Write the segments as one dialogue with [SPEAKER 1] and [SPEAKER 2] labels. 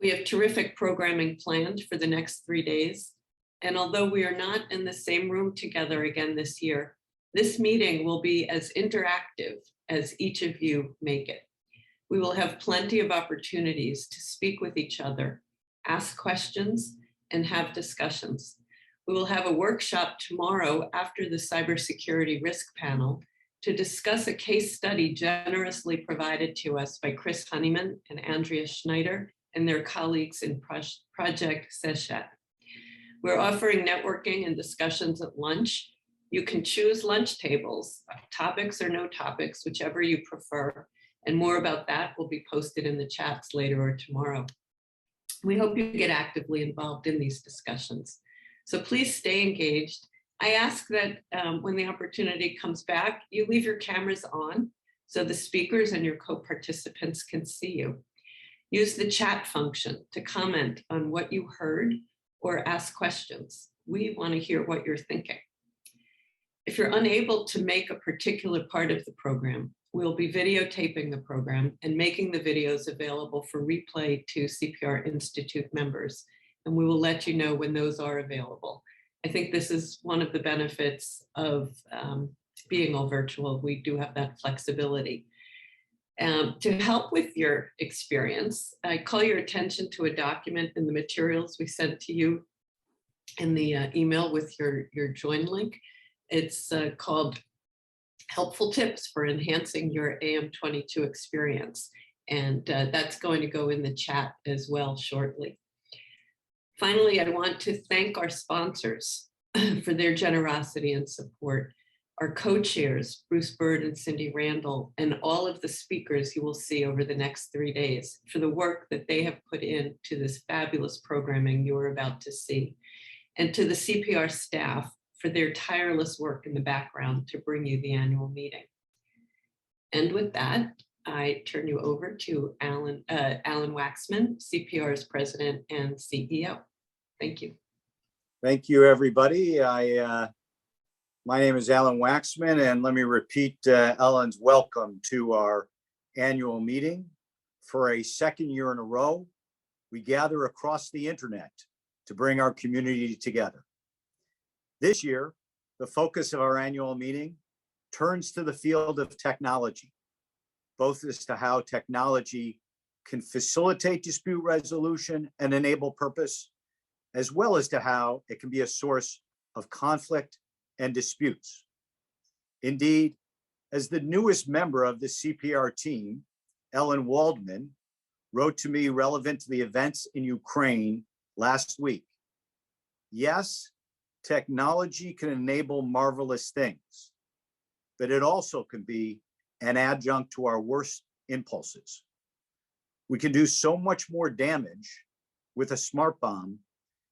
[SPEAKER 1] We have terrific programming planned for the next 3 days. And although we are not in the same room together again this year, this meeting will be as interactive as each of you make it. We will have plenty of opportunities to speak with each other, ask questions, and have discussions. We will have a workshop tomorrow after the cybersecurity risk panel to discuss a case study generously provided to us by Chris Honeyman and Andrea Schneider and their colleagues in Project Sechet. We're offering networking and discussions at lunch. You can choose lunch tables, topics or no topics, whichever you prefer. And more about that will be posted in the chats later or tomorrow. We hope you get actively involved in these discussions. So please stay engaged. I ask that when the opportunity comes back, you leave your cameras on so the speakers and your co-participants can see you. Use the chat function to comment on what you heard or ask questions. We want to hear what you're thinking. If you're unable to make a particular part of the program, we'll be videotaping the program and making the videos available for replay to CPR Institute members. And we will let you know when those are available. I think this is one of the benefits of being all virtual. We do have that flexibility. To help with your experience, I call your attention to a document in the materials we sent to you in the email with your join link. It's called Helpful Tips for Enhancing Your AM22 Experience. And that's going to go in the chat as well shortly. Finally, I want to thank our sponsors for their generosity and support. Our co-chairs, Bruce Bird and Cindy Randall, and all of the speakers you will see over the next 3 days for the work that they have put into this fabulous programming you're about to see. And to the CPR staff for their tireless work in the background to bring you the annual meeting. And with that, I turn you over to Alan Waxman, CPR's president and CEO. Thank you.
[SPEAKER 2] Thank you, everybody. My name is Alan Waxman, and let me repeat Ellen's welcome to our annual meeting. For a second year in a row, we gather across the internet to bring our community together. This year, the focus of our annual meeting turns to the field of technology, both as to how technology can facilitate dispute resolution and enable purpose, as well as to how it can be a source of conflict and disputes. Indeed, as the newest member of the CPR team, Ellen Waldman wrote to me relevant to the events in Ukraine last week. Yes, technology can enable marvelous things, but it also can be an adjunct to our worst impulses. We can do so much more damage with a smart bomb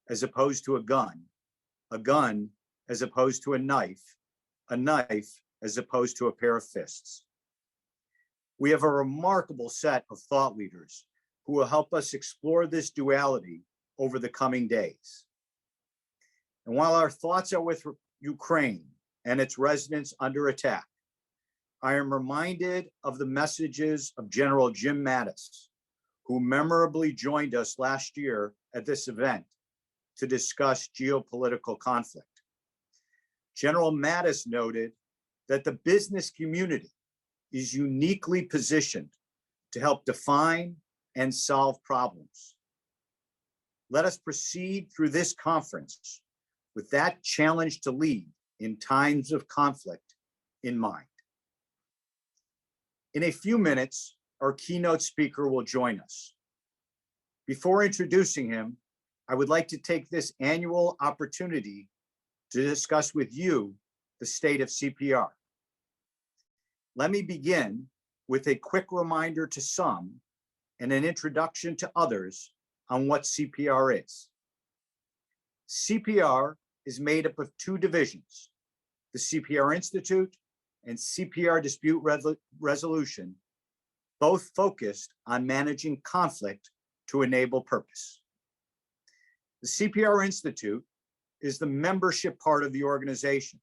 [SPEAKER 2] as opposed to a gun as opposed to a knife as opposed to a pair of fists. We have a remarkable set of thought leaders who will help us explore this duality over the coming days. And while our thoughts are with Ukraine and its residents under attack, I am reminded of the messages of General Jim Mattis, who memorably joined us last year at this event to discuss geopolitical conflict. General Mattis noted that the business community is uniquely positioned to help define and solve problems. Let us proceed through this conference with that challenge to lead in times of conflict in mind. In a few minutes, our keynote speaker will join us. Before introducing him, I would like to take this annual opportunity to discuss with you the state of CPR. Let me begin with a quick reminder to some and an introduction to others on what CPR is. CPR is made up of two divisions, the CPR Institute and CPR Dispute Resolution, both focused on managing conflict to enable purpose. The CPR Institute is the membership part of the organization,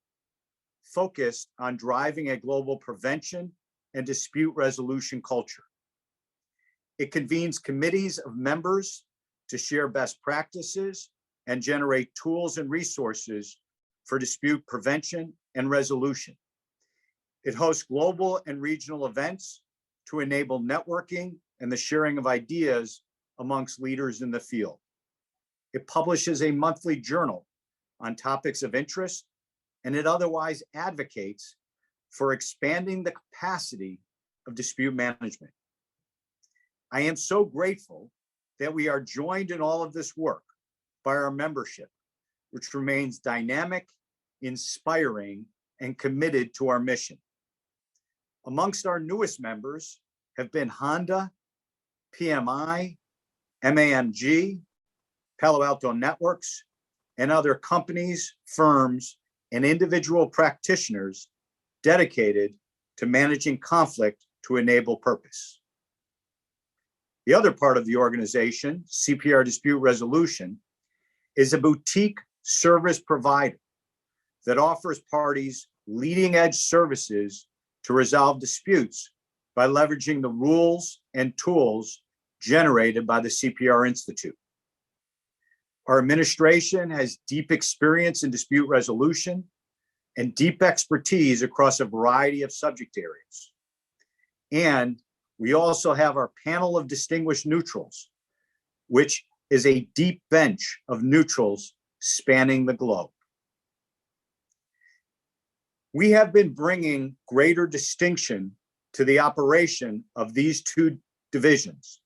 [SPEAKER 2] focused on driving a global prevention and dispute resolution culture. It convenes committees of members to share best practices and generate tools and resources for dispute prevention and resolution. It hosts global and regional events to enable networking and the sharing of ideas amongst leaders in the field. It publishes a monthly journal on topics of interest, and it otherwise advocates for expanding the capacity of dispute management. I am so grateful that we are joined in all of this work by our membership, which remains dynamic, inspiring, and committed to our mission. Amongst our newest members have been Honda, PMI, MAMG, Palo Alto Networks, and other companies, firms, and individual practitioners dedicated to managing conflict to enable purpose. The other part of the organization, CPR Dispute Resolution, is a boutique service provider that offers parties leading-edge services to resolve disputes by leveraging the rules and tools generated by the CPR Institute. Our administration has deep experience in dispute resolution and deep expertise across a variety of subject areas. And we also have our panel of distinguished neutrals, which is a deep bench of neutrals spanning the globe. We have been bringing greater distinction to the operation of these two divisions,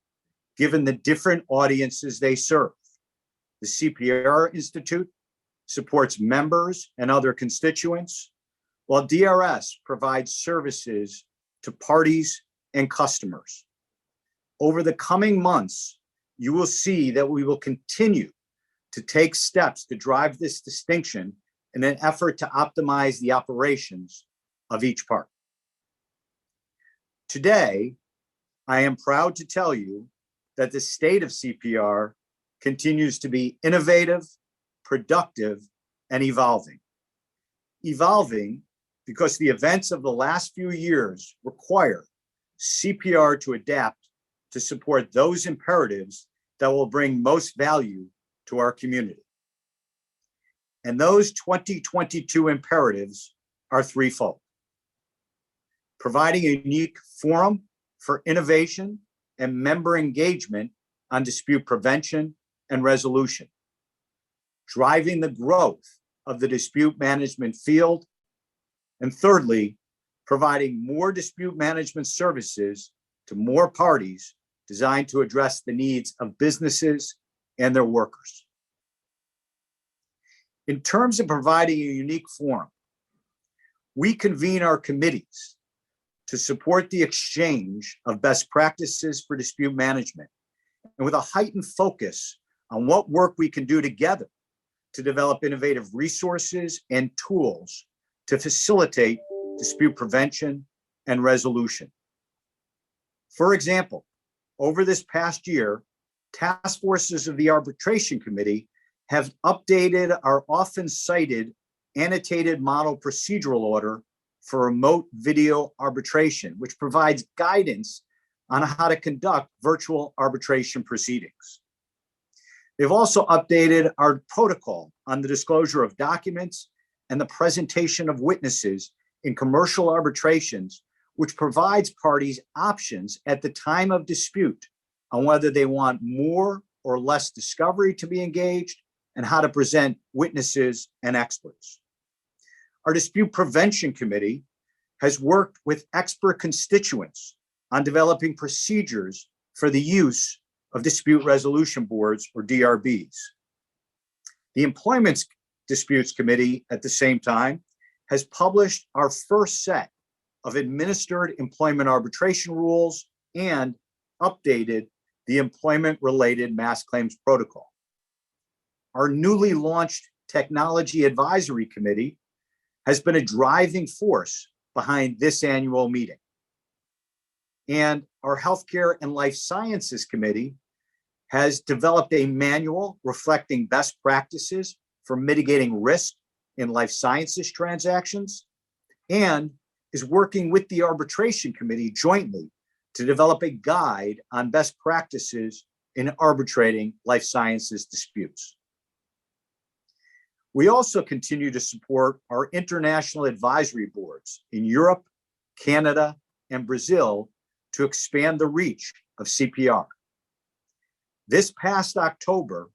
[SPEAKER 2] given the different audiences they serve. The CPR Institute supports members and other constituents, while DRS provides services to parties and customers. Over the coming months, you will see that we will continue to take steps to drive this distinction in an effort to optimize the operations of each part. Today, I am proud to tell you that the state of CPR continues to be innovative, productive, and evolving. Evolving because the events of the last few years require CPR to adapt to support those imperatives that will bring most value to our community. And those 2022 imperatives are threefold: providing a unique forum for innovation and member engagement on dispute prevention and resolution, driving the growth of the dispute management field, and thirdly, providing more dispute management services to more parties designed to address the needs of businesses and their workers. In terms of providing a unique forum, we convene our committees to support the exchange of best practices for dispute management, and with a heightened focus on what work we can do together to develop innovative resources and tools to facilitate dispute prevention and resolution. For example, over this past year, task forces of the Arbitration Committee have updated our often cited annotated model procedural order for remote video arbitration, which provides guidance on how to conduct virtual arbitration proceedings. They've also updated our protocol on the disclosure of documents and the presentation of witnesses in commercial arbitrations, which provides parties options at the time of dispute on whether they want more or less discovery to be engaged and how to present witnesses and experts. Our Dispute Prevention Committee has worked with expert constituents on developing procedures for the use of dispute resolution boards, or DRBs. The Employment Disputes Committee, at the same time, has published our first set of administered employment arbitration rules and updated the employment-related mass claims protocol. Our newly launched Technology Advisory Committee has been a driving force behind this annual meeting. And our Healthcare and Life Sciences Committee has developed a manual reflecting best practices for mitigating risk in life sciences transactions, and is working with the Arbitration Committee jointly to develop a guide on best practices in arbitrating life sciences disputes. We also continue to support our international advisory boards in Europe, Canada, and Brazil to expand the reach of CPR. This past October,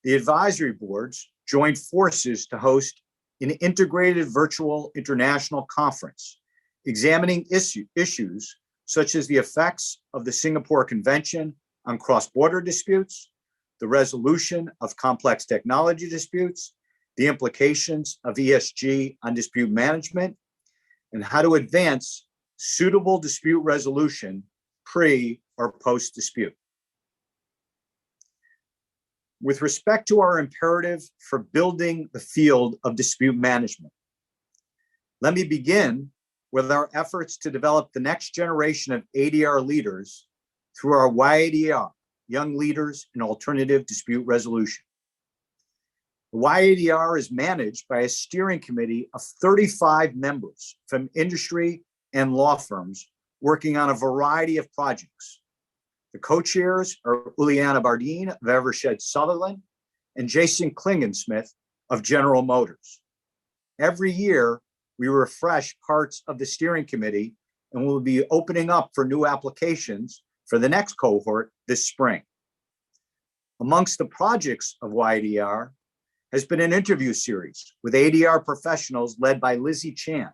[SPEAKER 2] the advisory boards joined forces to host an integrated virtual international conference examining issues such as the effects of the Singapore Convention on cross-border disputes, the resolution of complex technology disputes, the implications of ESG on dispute management, and how to advance suitable dispute resolution pre or post dispute. With respect to our imperative for building the field of dispute management, let me begin with our efforts to develop the next generation of ADR leaders through our YADR, Young Leaders in Alternative Dispute Resolution. The YADR is managed by a steering committee of 35 members from industry and law firms working on a variety of projects. The co-chairs are Uliana Bardeen of Evershed Sutherland and Jason Klingensmith of General Motors. Every year, we refresh parts of the steering committee and we'll be opening up for new applications for the next cohort this spring. Amongst the projects of YADR has been an interview series with ADR professionals led by Lizzie Chan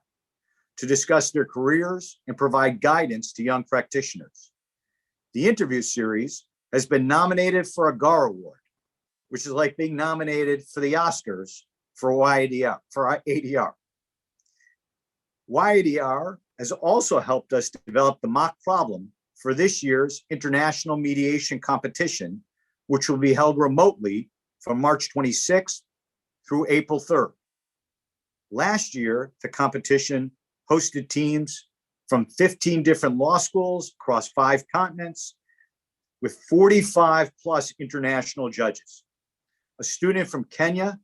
[SPEAKER 2] to discuss their careers and provide guidance to young practitioners. The interview series has been nominated for a GAR Award, which is like being nominated for the Oscars for YADR, for ADR. YADR has also helped us develop the mock problem for this year's international mediation competition, which will be held remotely from March 26th through April 3rd. Last year, the competition hosted teams from 15 different law schools across 5 continents with 45 plus international judges. A student from Kenya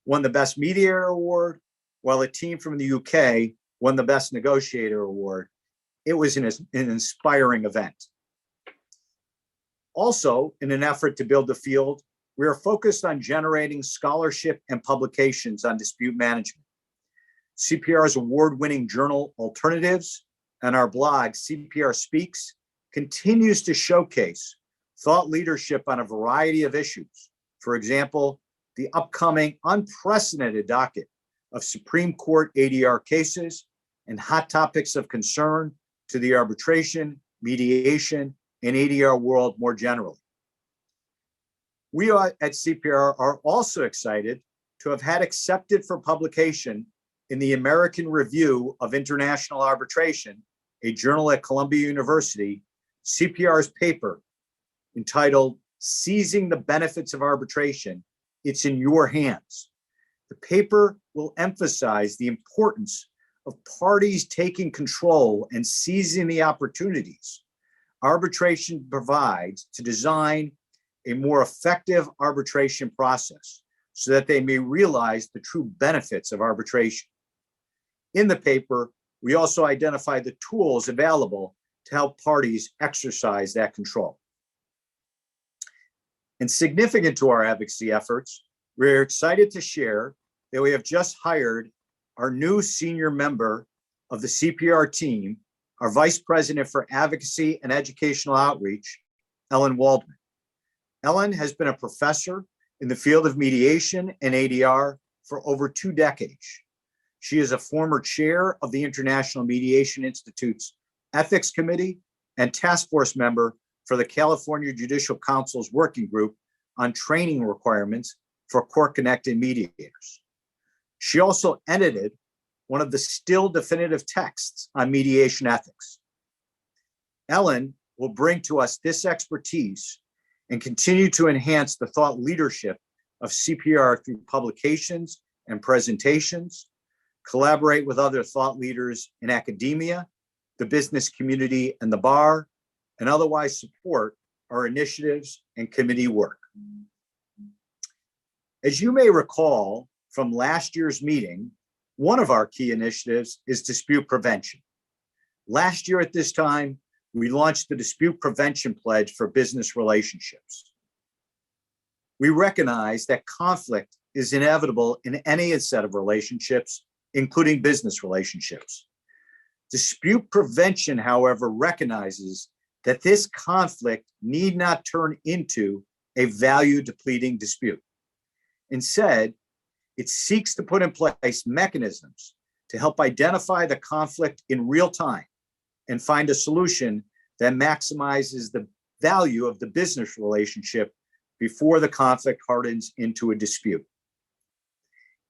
[SPEAKER 2] won the Best Mediator Award, while a team from the UK won the Best Negotiator Award. It was an inspiring event. Also, in an effort to build the field, we are focused on generating scholarship and publications on dispute management. CPR's award-winning journal Alternatives and our blog CPR Speaks continues to showcase thought leadership on a variety of issues. For example, the upcoming unprecedented docket of Supreme Court ADR cases and hot topics of concern to the arbitration, mediation, and ADR world more generally. We at CPR are also excited to have had accepted for publication in the American Review of International Arbitration, a journal at Columbia University, CPR's paper entitled Seizing the Benefits of Arbitration, It's in Your Hands. The paper will emphasize the importance of parties taking control and seizing the opportunities arbitration provides to design a more effective arbitration process so that they may realize the true benefits of arbitration. In the paper, we also identify the tools available to help parties exercise that control. And significant to our advocacy efforts, we're excited to share that we have just hired our new senior member of the CPR team, our Vice President for Advocacy and Educational Outreach, Ellen Waldman. Ellen has been a professor in the field of mediation and ADR for over 2 decades. She is a former chair of the International Mediation Institute's Ethics Committee and task force member for the California Judicial Council's working group on training requirements for court-connected mediators. She also edited one of the still definitive texts on mediation ethics. Ellen will bring to us this expertise and continue to enhance the thought leadership of CPR through publications and presentations, collaborate with other thought leaders in academia, the business community, and the bar, and otherwise support our initiatives and committee work. As you may recall from last year's meeting, one of our key initiatives is dispute prevention. Last year at this time, we launched the Dispute Prevention Pledge for Business Relationships. We recognize that conflict is inevitable in any set of relationships, including business relationships. Dispute prevention, however, recognizes that this conflict need not turn into a value-depleting dispute. Instead, it seeks to put in place mechanisms to help identify the conflict in real time and find a solution that maximizes the value of the business relationship before the conflict hardens into a dispute.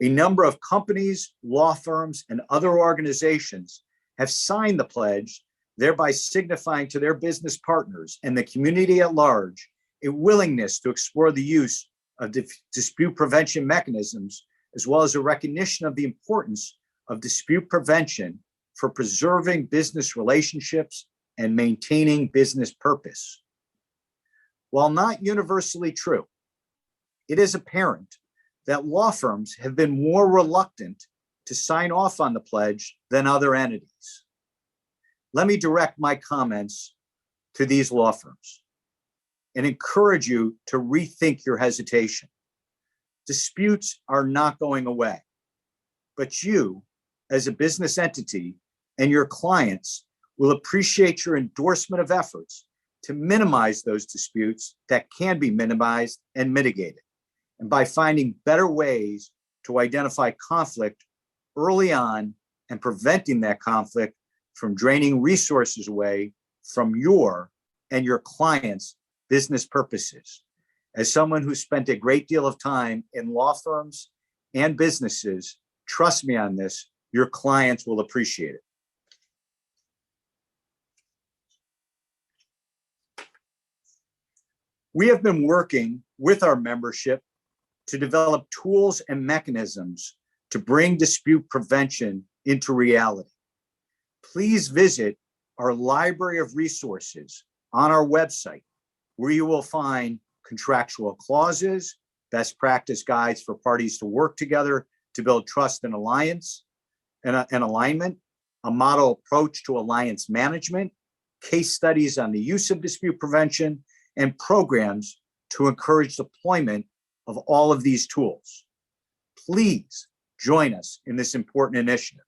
[SPEAKER 2] A number of companies, law firms, and other organizations have signed the pledge, thereby signifying to their business partners and the community at large a willingness to explore the use of dispute prevention mechanisms, as well as a recognition of the importance of dispute prevention for preserving business relationships and maintaining business purpose. While not universally true, it is apparent that law firms have been more reluctant to sign off on the pledge than other entities. Let me direct my comments to these law firms and encourage you to rethink your hesitation. Disputes are not going away, but you, as a business entity, and your clients will appreciate your endorsement of efforts to minimize those disputes that can be minimized and mitigated, and by finding better ways to identify conflict early on and preventing that conflict from draining resources away from your and your clients' business purposes. As someone who spent a great deal of time in law firms and businesses, trust me on this, your clients will appreciate it. We have been working with our membership to develop tools and mechanisms to bring dispute prevention into reality. Please visit our library of resources on our website, where you will find contractual clauses, best practice guides for parties to work together to build trust and alliance and alignment, a model approach to alliance management, case studies on the use of dispute prevention, and programs to encourage deployment of all of these tools. Please join us in this important initiative.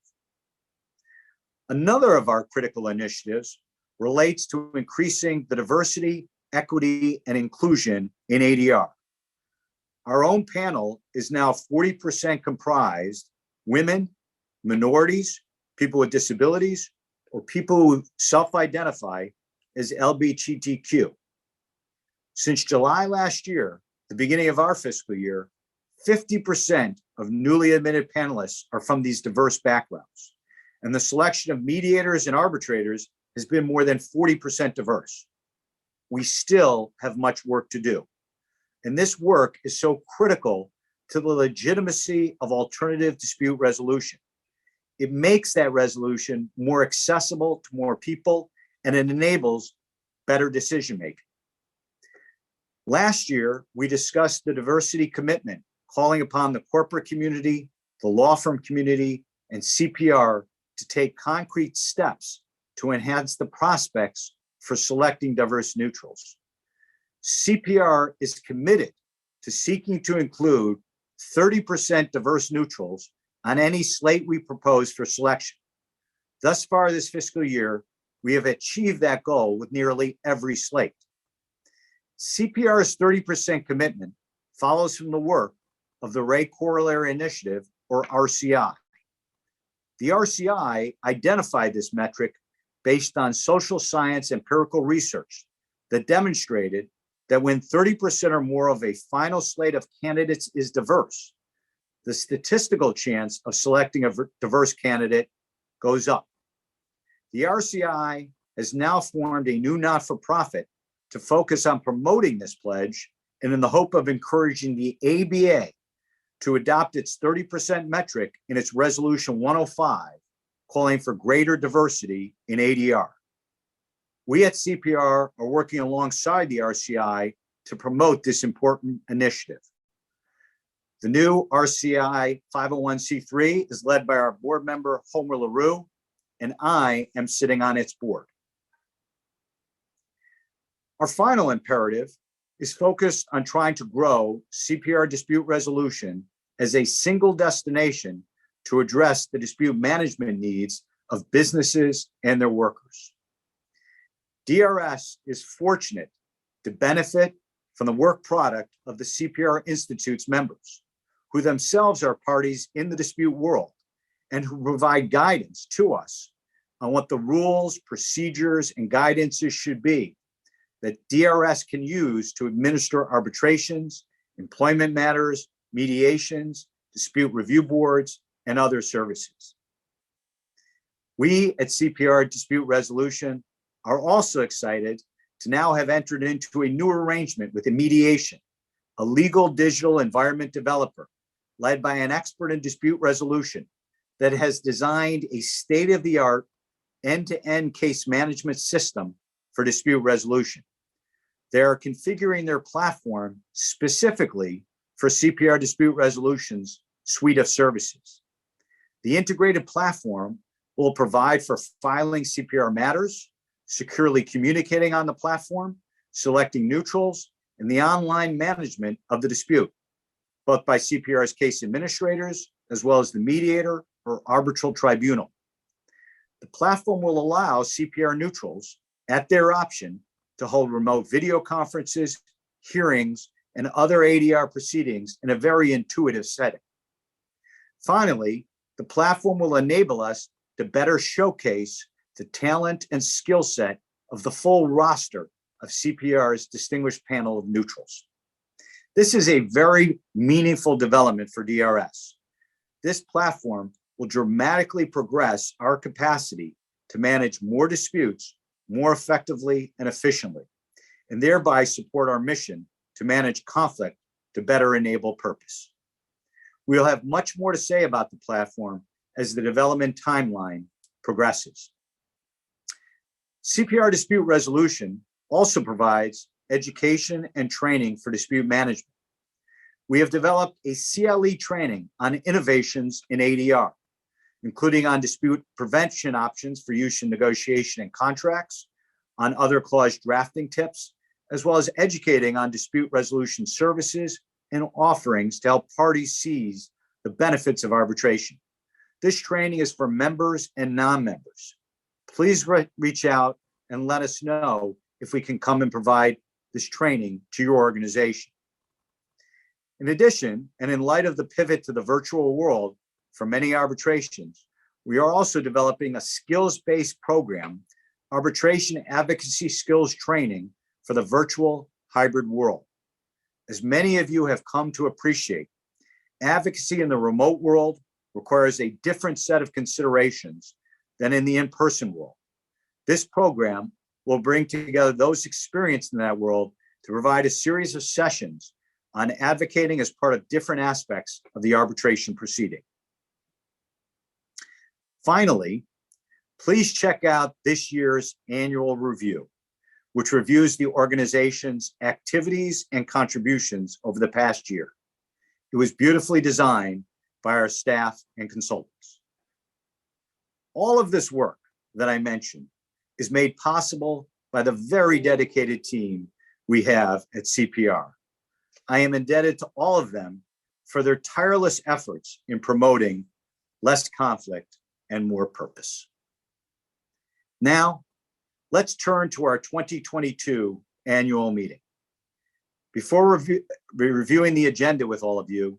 [SPEAKER 2] Another of our critical initiatives relates to increasing the diversity, equity, and inclusion in ADR. Our own panel is now 40% comprised women, minorities, people with disabilities, or people who self-identify as LGBTQ. Since July last year, the beginning of our fiscal year, 50% of newly admitted panelists are from these diverse backgrounds, and the selection of mediators and arbitrators has been more than 40% diverse. We still have much work to do, and this work is so critical to the legitimacy of alternative dispute resolution. It makes that resolution more accessible to more people, and it enables better decision-making. Last year, we discussed the diversity commitment, calling upon the corporate community, the law firm community, and CPR to take concrete steps to enhance the prospects for selecting diverse neutrals. CPR is committed to seeking to include 30% diverse neutrals on any slate we propose for selection. Thus far this fiscal year, we have achieved that goal with nearly every slate. CPR's 30% commitment follows from the work of the Ray Corollary Initiative, or RCI. The RCI identified this metric based on social science empirical research that demonstrated that when 30% or more of a final slate of candidates is diverse, the statistical chance of selecting a diverse candidate goes up. The RCI has now formed a new not-for-profit to focus on promoting this pledge, and in the hope of encouraging the ABA to adopt its 30% metric in its Resolution 105, calling for greater diversity in ADR. We at CPR are working alongside the RCI to promote this important initiative. The new RCI 501c3 is led by our board member, Homer LaRue, and I am sitting on its board. Our final imperative is focused on trying to grow CPR dispute resolution as a single destination to address the dispute management needs of businesses and their workers. DRS is fortunate to benefit from the work product of the CPR Institute's members, who themselves are parties in the dispute world and who provide guidance to us on what the rules, procedures, and guidances should be that DRS can use to administer arbitrations, employment matters, mediations, dispute review boards, and other services. We at CPR Dispute Resolution are also excited to now have entered into a new arrangement with Mediation, a legal digital environment developer led by an expert in dispute resolution that has designed a state-of-the-art end-to-end case management system for dispute resolution. They are configuring their platform specifically for CPR Dispute Resolution's suite of services. The integrated platform will provide for filing CPR matters, securely communicating on the platform, selecting neutrals, and the online management of the dispute, both by CPR's case administrators, as well as the mediator or arbitral tribunal. The platform will allow CPR neutrals, at their option, to hold remote video conferences, hearings, and other ADR proceedings in a very intuitive setting. Finally, the platform will enable us to better showcase the talent and skill set of the full roster of CPR's distinguished panel of neutrals. This is a very meaningful development for DRS. This platform will dramatically progress our capacity to manage more disputes more effectively and efficiently, and thereby support our mission to manage conflict to better enable purpose. We'll have much more to say about the platform as the development timeline progresses. CPR Dispute Resolution also provides education and training for dispute management. We have developed a CLE training on innovations in ADR, including on dispute prevention options for use in negotiation and contracts, on other clause drafting tips, as well as educating on dispute resolution services and offerings to help parties seize the benefits of arbitration. This training is for members and non-members. Please reach out and let us know if we can come and provide this training to your organization. In addition, and in light of the pivot to the virtual world for many arbitrations, we are also developing a skills-based program, arbitration advocacy skills training for the virtual hybrid world. As many of you have come to appreciate, advocacy in the remote world requires a different set of considerations than in the in-person world. This program will bring together those experienced in that world to provide a series of sessions on advocating as part of different aspects of the arbitration proceeding. Finally, please check out this year's annual review, which reviews the organization's activities and contributions over the past year. It was beautifully designed by our staff and consultants. All of this work that I mentioned is made possible by the very dedicated team we have at CPR. I am indebted to all of them for their tireless efforts in promoting less conflict and more purpose. Now, let's turn to our 2022 annual meeting. Before reviewing the agenda with all of you,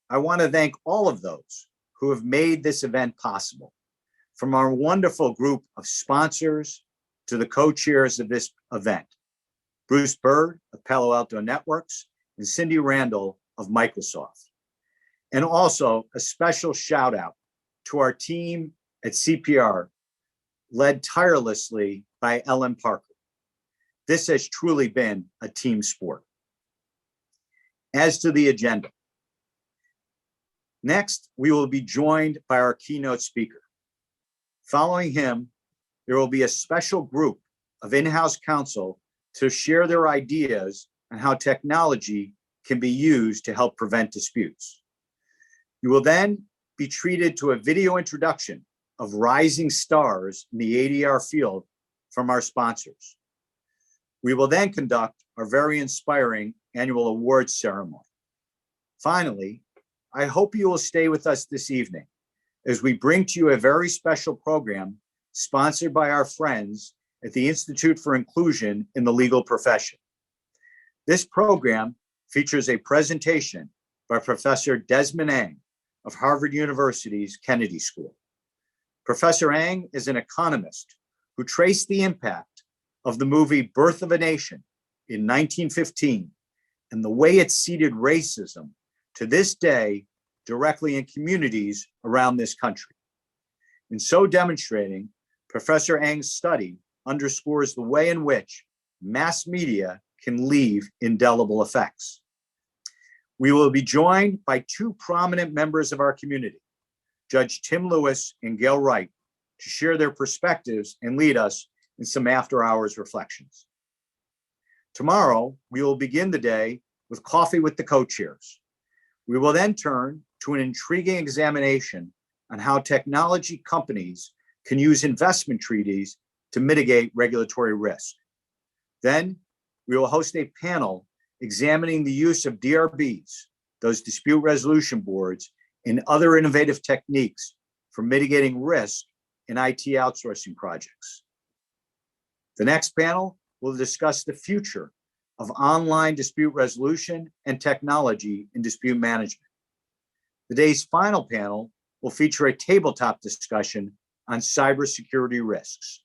[SPEAKER 2] I want to thank all of those who have made this event possible, from our wonderful group of sponsors to the co-chairs of this event, Bruce Bird of Palo Alto Networks and Cindy Randall of Microsoft. And also a special shout out to our team at CPR, led tirelessly by Ellen Parker. This has truly been a team sport. As to the agenda, next, we will be joined by our keynote speaker. Following him, there will be a special group of in-house counsel to share their ideas on how technology can be used to help prevent disputes. You will then be treated to a video introduction of rising stars in the ADR field from our sponsors. We will then conduct our very inspiring annual awards ceremony. Finally, I hope you will stay with us this evening as we bring to you a very special program sponsored by our friends at the Institute for Inclusion in the Legal Profession. This program features a presentation by Professor Desmond Ang of Harvard University's Kennedy School. Professor Ang is an economist who traced the impact of the movie Birth of a Nation in 1915 and the way it seeded racism to this day directly in communities around this country. In so demonstrating, Professor Ang's study underscores the way in which mass media can leave indelible effects. We will be joined by two prominent members of our community, Judge Tim Lewis and Gail Wright, to share their perspectives and lead us in some after-hours reflections. Tomorrow, we will begin the day with coffee with the co-chairs. We will then turn to an intriguing examination on how technology companies can use investment treaties to mitigate regulatory risk. Then, we will host a panel examining the use of DRBs, those dispute resolution boards, and other innovative techniques for mitigating risk in IT outsourcing projects. The next panel will discuss the future of online dispute resolution and technology in dispute management. The day's final panel will feature a tabletop discussion on cybersecurity risks.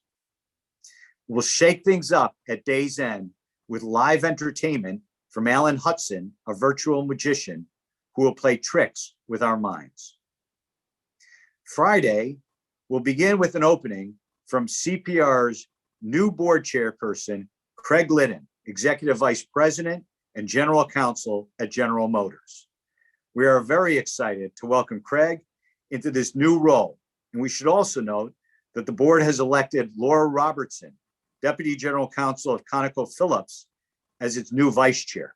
[SPEAKER 2] We'll shake things up at day's end with live entertainment from Alan Hudson, a virtual magician who will play tricks with our minds. Friday, we'll begin with an opening from CPR's new board chairperson, Craig Liddon, Executive Vice President and General Counsel at General Motors. We are very excited to welcome Craig into this new role. And we should also note that the board has elected Laura Robertson, Deputy General Counsel of ConocoPhillips, as its new vice chair.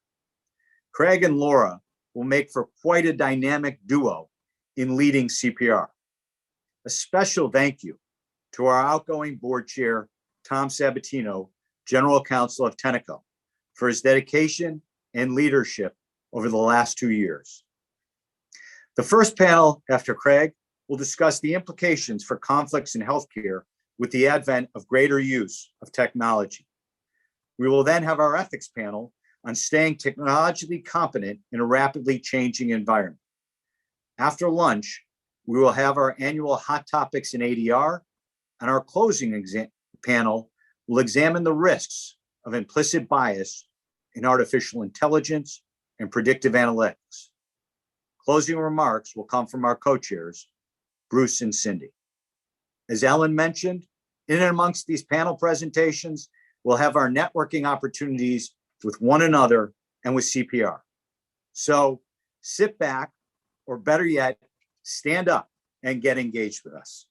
[SPEAKER 2] Craig and Laura will make for quite a dynamic duo in leading CPR. A special thank you to our outgoing board chair, Tom Sabatino, General Counsel of Tenneco, for his dedication and leadership over the last 2 years. The first panel after Craig will discuss the implications for conflicts in healthcare with the advent of greater use of technology. We will then have our ethics panel on staying technologically competent in a rapidly changing environment. After lunch, we will have our annual Hot Topics in ADR, and our closing panel will examine the risks of implicit bias in artificial intelligence and predictive analytics. Closing remarks will come from our co-chairs, Bruce and Cindy. As Ellen mentioned, in and amongst these panel presentations, we'll have our networking opportunities with one another and with CPR. So sit back, or better yet, stand up and get engaged with us.